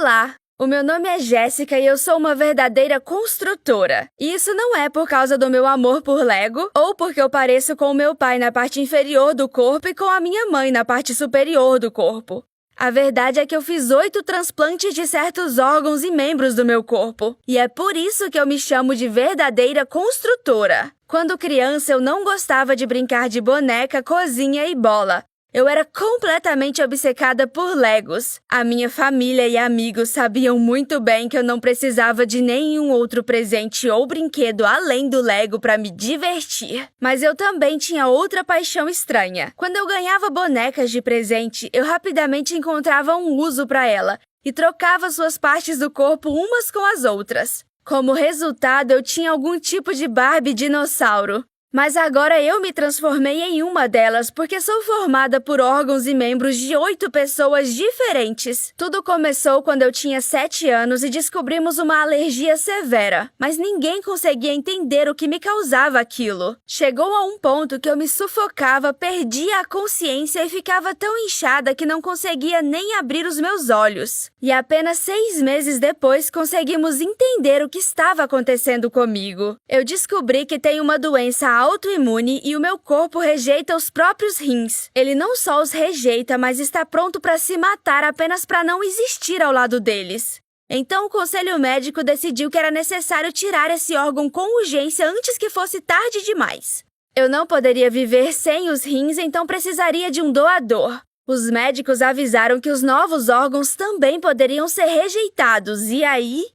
Olá, o meu nome é Jéssica e eu sou uma verdadeira construtora. E isso não é por causa do meu amor por Lego ou porque eu pareço com o meu pai na parte inferior do corpo e com a minha mãe na parte superior do corpo. A verdade é que eu fiz 8 transplantes de certos órgãos e membros do meu corpo. E é por isso que eu me chamo de verdadeira construtora. Quando criança, eu não gostava de brincar de boneca, cozinha e bola. Eu era completamente obcecada por Legos. A minha família e amigos sabiam muito bem que eu não precisava de nenhum outro presente ou brinquedo além do Lego para me divertir. Mas eu também tinha outra paixão estranha. Quando eu ganhava bonecas de presente, eu rapidamente encontrava um uso para ela e trocava suas partes do corpo umas com as outras. Como resultado, eu tinha algum tipo de Barbie dinossauro. Mas agora eu me transformei em uma delas porque sou formada por órgãos e membros de 8 pessoas diferentes. Tudo começou quando eu tinha 7 anos e descobrimos uma alergia severa, mas ninguém conseguia entender o que me causava aquilo. Chegou a um ponto que eu me sufocava, perdia a consciência e ficava tão inchada que não conseguia nem abrir os meus olhos. E apenas 6 meses depois conseguimos entender o que estava acontecendo comigo. Eu descobri que tenho uma doença autoimune e o meu corpo rejeita os próprios rins. Ele não só os rejeita, mas está pronto para se matar apenas para não existir ao lado deles. Então o conselho médico decidiu que era necessário tirar esse órgão com urgência antes que fosse tarde demais. Eu não poderia viver sem os rins, então precisaria de um doador. Os médicos avisaram que os novos órgãos também poderiam ser rejeitados e aí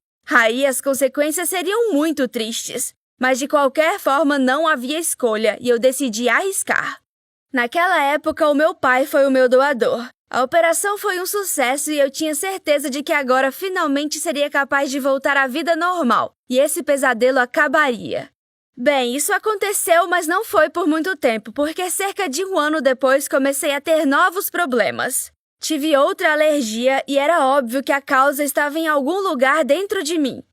as consequências seriam muito tristes. Mas de qualquer forma não havia escolha e eu decidi arriscar. Naquela época, o meu pai foi o meu doador. A operação foi um sucesso e eu tinha certeza de que agora finalmente seria capaz de voltar à vida normal e esse pesadelo acabaria. Bem, isso aconteceu, mas não foi por muito tempo, porque cerca de 1 ano depois comecei a ter novos problemas. Tive outra alergia e era óbvio que a causa estava em algum lugar dentro de mim.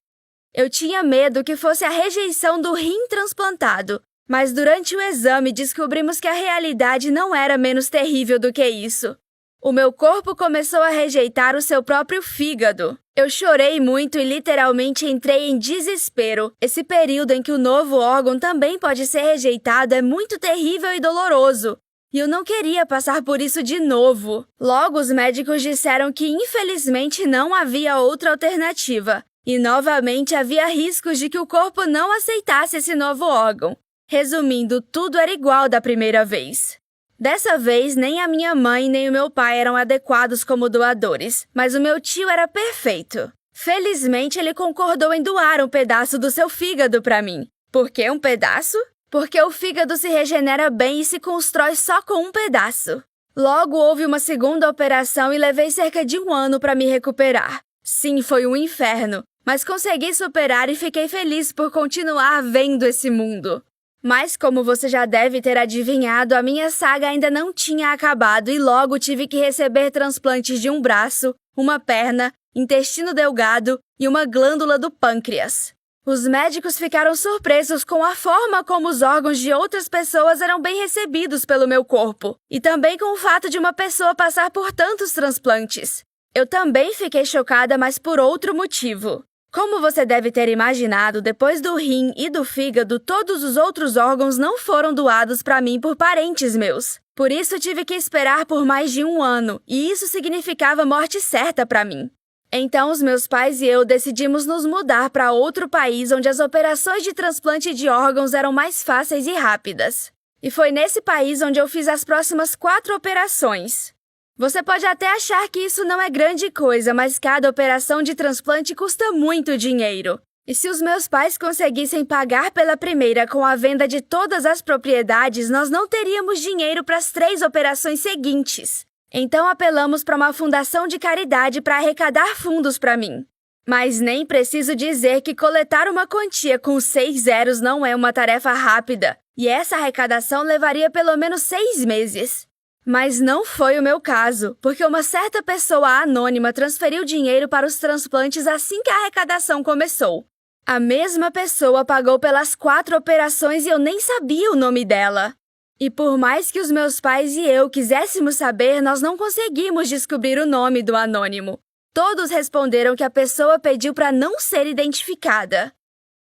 Eu tinha medo que fosse a rejeição do rim transplantado, mas durante o exame descobrimos que a realidade não era menos terrível do que isso. O meu corpo começou a rejeitar o seu próprio fígado. Eu chorei muito e literalmente entrei em desespero. Esse período em que o novo órgão também pode ser rejeitado é muito terrível e doloroso. E eu não queria passar por isso de novo. Logo, os médicos disseram que infelizmente não havia outra alternativa. E novamente havia riscos de que o corpo não aceitasse esse novo órgão. Resumindo, tudo era igual da primeira vez. Dessa vez, nem a minha mãe nem o meu pai eram adequados como doadores, mas o meu tio era perfeito. Felizmente, ele concordou em doar um pedaço do seu fígado para mim. Por que um pedaço? Porque o fígado se regenera bem e se constrói só com um pedaço. Logo, houve uma segunda operação e levei cerca de 1 ano para me recuperar. Sim, foi um inferno. Mas consegui superar e fiquei feliz por continuar vendo esse mundo. Mas, como você já deve ter adivinhado, a minha saga ainda não tinha acabado e logo tive que receber transplantes de um braço, uma perna, intestino delgado e uma glândula do pâncreas. Os médicos ficaram surpresos com a forma como os órgãos de outras pessoas eram bem recebidos pelo meu corpo, e também com o fato de uma pessoa passar por tantos transplantes. Eu também fiquei chocada, mas por outro motivo. Como você deve ter imaginado, depois do rim e do fígado, todos os outros órgãos não foram doados para mim por parentes meus. Por isso, tive que esperar por mais de 1 ano, e isso significava morte certa para mim. Então, os meus pais e eu decidimos nos mudar para outro país onde as operações de transplante de órgãos eram mais fáceis e rápidas. E foi nesse país onde eu fiz as próximas 4 operações. Você pode até achar que isso não é grande coisa, mas cada operação de transplante custa muito dinheiro. E se os meus pais conseguissem pagar pela primeira com a venda de todas as propriedades, nós não teríamos dinheiro para as 3 operações seguintes. Então apelamos para uma fundação de caridade para arrecadar fundos para mim. Mas nem preciso dizer que coletar uma quantia com 6 zeros não é uma tarefa rápida, e essa arrecadação levaria pelo menos 6 meses. Mas não foi o meu caso, porque uma certa pessoa anônima transferiu dinheiro para os transplantes assim que a arrecadação começou. A mesma pessoa pagou pelas 4 operações e eu nem sabia o nome dela. E por mais que os meus pais e eu quiséssemos saber, nós não conseguimos descobrir o nome do anônimo. Todos responderam que a pessoa pediu para não ser identificada.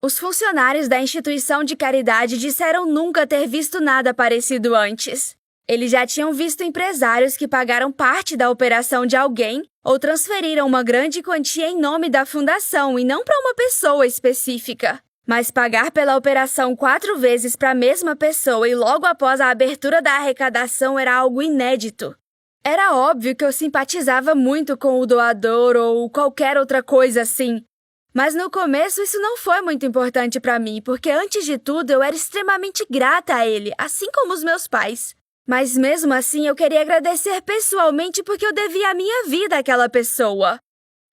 Os funcionários da instituição de caridade disseram nunca ter visto nada parecido antes. Eles já tinham visto empresários que pagaram parte da operação de alguém ou transferiram uma grande quantia em nome da fundação e não para uma pessoa específica. Mas pagar pela operação 4 vezes para a mesma pessoa e logo após a abertura da arrecadação era algo inédito. Era óbvio que eu simpatizava muito com o doador ou qualquer outra coisa assim. Mas no começo isso não foi muito importante para mim, porque antes de tudo eu era extremamente grata a ele, assim como os meus pais. Mas mesmo assim eu queria agradecer pessoalmente porque eu devia a minha vida àquela pessoa.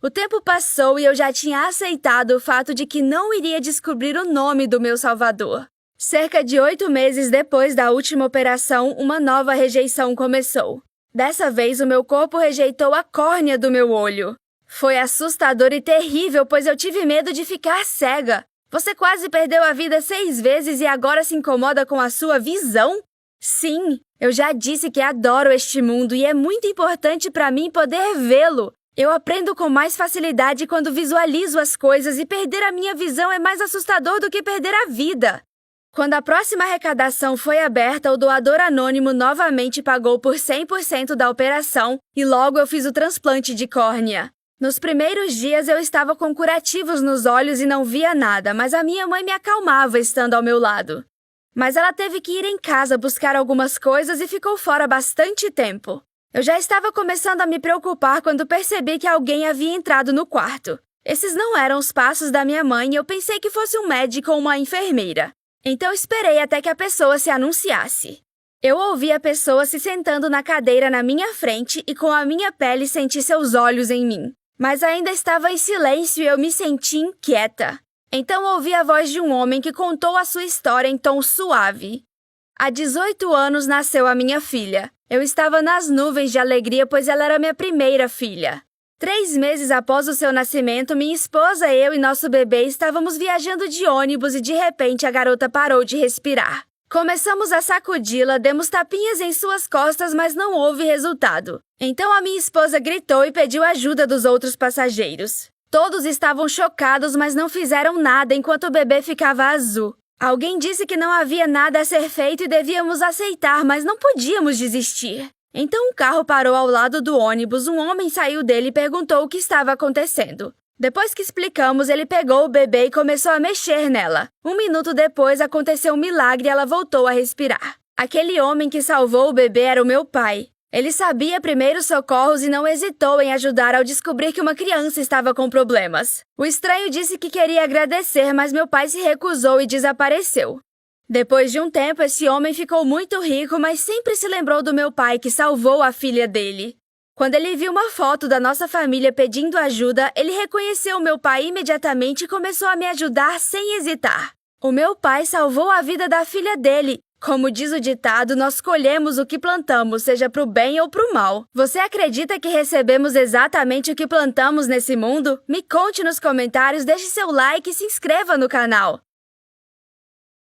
O tempo passou e eu já tinha aceitado o fato de que não iria descobrir o nome do meu salvador. Cerca de 8 meses depois da última operação, uma nova rejeição começou. Dessa vez o meu corpo rejeitou a córnea do meu olho. Foi assustador e terrível, pois eu tive medo de ficar cega. Você quase perdeu a vida 6 vezes e agora se incomoda com a sua visão? Sim, eu já disse que adoro este mundo e é muito importante para mim poder vê-lo. Eu aprendo com mais facilidade quando visualizo as coisas e perder a minha visão é mais assustador do que perder a vida. Quando a próxima arrecadação foi aberta, o doador anônimo novamente pagou por 100% da operação e logo eu fiz o transplante de córnea. Nos primeiros dias eu estava com curativos nos olhos e não via nada, mas a minha mãe me acalmava estando ao meu lado. Mas ela teve que ir em casa buscar algumas coisas e ficou fora bastante tempo. Eu já estava começando a me preocupar quando percebi que alguém havia entrado no quarto. Esses não eram os passos da minha mãe e eu pensei que fosse um médico ou uma enfermeira. Então esperei até que a pessoa se anunciasse. Eu ouvi a pessoa se sentando na cadeira na minha frente e com a minha pele senti seus olhos em mim. Mas ainda estava em silêncio e eu me senti inquieta. Então ouvi a voz de um homem que contou a sua história em tom suave. Há 18 anos nasceu a minha filha. Eu estava nas nuvens de alegria, pois ela era minha primeira filha. 3 meses após o seu nascimento, minha esposa, eu e nosso bebê estávamos viajando de ônibus e de repente a garota parou de respirar. Começamos a sacudi-la, demos tapinhas em suas costas, mas não houve resultado. Então a minha esposa gritou e pediu ajuda dos outros passageiros. Todos estavam chocados, mas não fizeram nada enquanto o bebê ficava azul. Alguém disse que não havia nada a ser feito e devíamos aceitar, mas não podíamos desistir. Então um carro parou ao lado do ônibus, um homem saiu dele e perguntou o que estava acontecendo. Depois que explicamos, ele pegou o bebê e começou a mexer nela. 1 minuto depois aconteceu um milagre e ela voltou a respirar. Aquele homem que salvou o bebê era o meu pai. Ele sabia primeiros socorros e não hesitou em ajudar ao descobrir que uma criança estava com problemas. O estranho disse que queria agradecer, mas meu pai se recusou e desapareceu. Depois de um tempo, esse homem ficou muito rico, mas sempre se lembrou do meu pai que salvou a filha dele. Quando ele viu uma foto da nossa família pedindo ajuda, ele reconheceu meu pai imediatamente e começou a me ajudar sem hesitar. O meu pai salvou a vida da filha dele. Como diz o ditado, nós colhemos o que plantamos, seja para o bem ou para o mal. Você acredita que recebemos exatamente o que plantamos nesse mundo? Me conte nos comentários, deixe seu like e se inscreva no canal.